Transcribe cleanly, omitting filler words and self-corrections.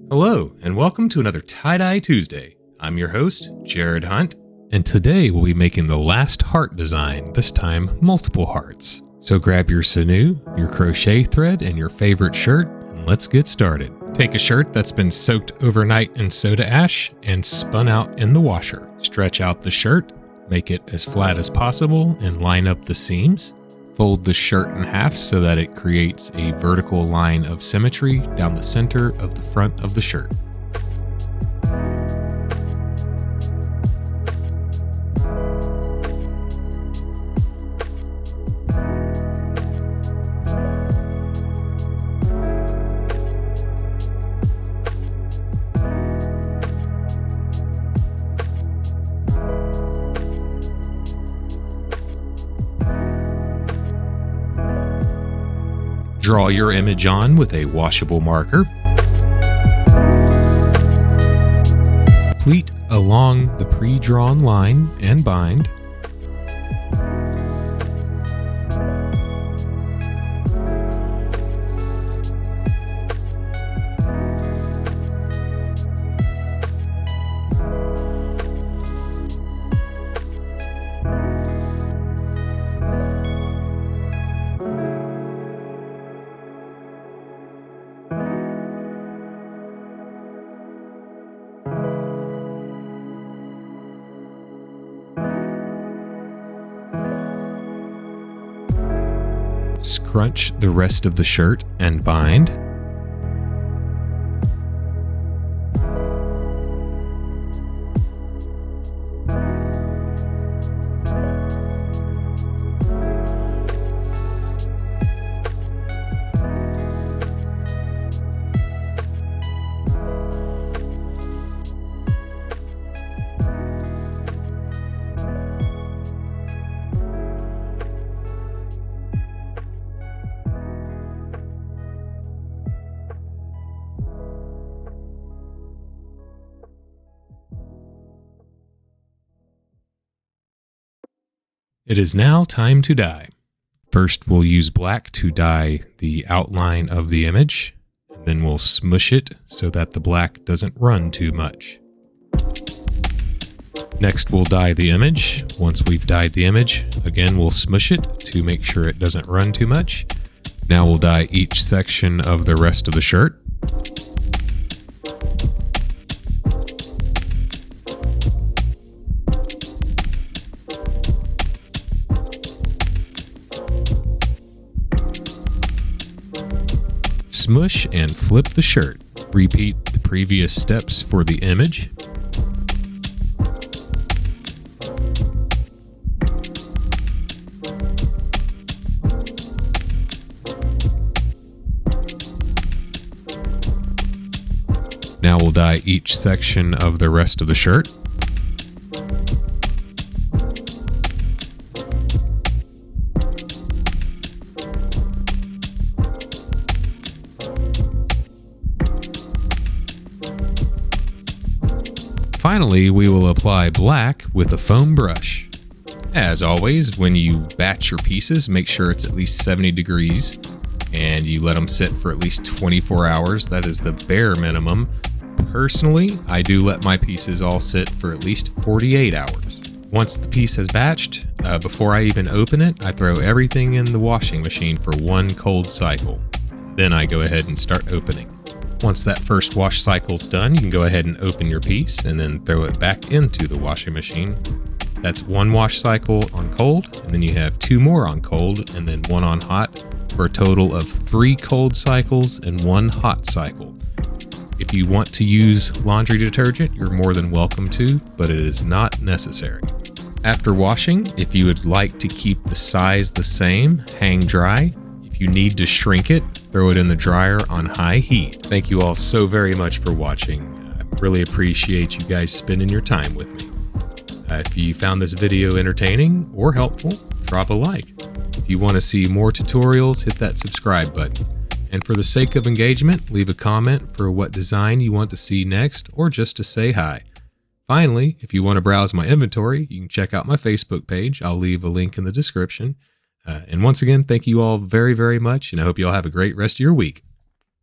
Hello, and welcome to another Tie-Dye Tuesday. I'm your host, Jared Hunt, and today we'll be making the last heart design, this time multiple hearts. So grab your sinew, your crochet thread, and your favorite shirt, and let's get started. Take a shirt that's been soaked overnight in soda ash and spun out in the washer. Stretch out the shirt, make it as flat as possible, and line up the seams. Fold the shirt in half so that it creates a vertical line of symmetry down the center of the front of the shirt. Draw your image on with a washable marker. Pleat along the pre-drawn line and bind. Scrunch the rest of the shirt and bind. It is now time to dye. First, we'll use black to dye the outline of the image, and then we'll smush it so that the black doesn't run too much. Next, we'll dye the image. Once we've dyed the image, again, we'll smush it to make sure it doesn't run too much. Now we'll dye each section of the rest of the shirt. Smush and flip the shirt. Repeat the previous steps for the image. Now we'll dye each section of the rest of the shirt. Finally, we will apply black with a foam brush. As always, when you batch your pieces, make sure it's at least 70 degrees and you let them sit for at least 24 hours. That is the bare minimum. Personally, I do let my pieces all sit for at least 48 hours. Once the piece has batched, before I even open it, I throw everything in the washing machine for one cold cycle. Then I go ahead and start opening. Once that first wash cycle's done, you can go ahead and open your piece and then throw it back into the washing machine. That's one wash cycle on cold, and then you have two more on cold and then one on hot, for a total of 3 cold cycles and 1 hot cycle. If you want to use laundry detergent, you're more than welcome to, but it is not necessary. After washing, if you would like to keep the size the same, hang dry. If you need to shrink it, throw it in the dryer on high heat. Thank you all so very much for watching. I really appreciate you guys spending your time with me. If you found this video entertaining or helpful, drop a like. If you want to see more tutorials, hit that subscribe button. And for the sake of engagement, leave a comment for what design you want to see next or just to say hi. Finally, if you want to browse my inventory, you can check out my Facebook page. I'll leave a link in the description. And once again, thank you all very, very much, and I hope you all have a great rest of your week.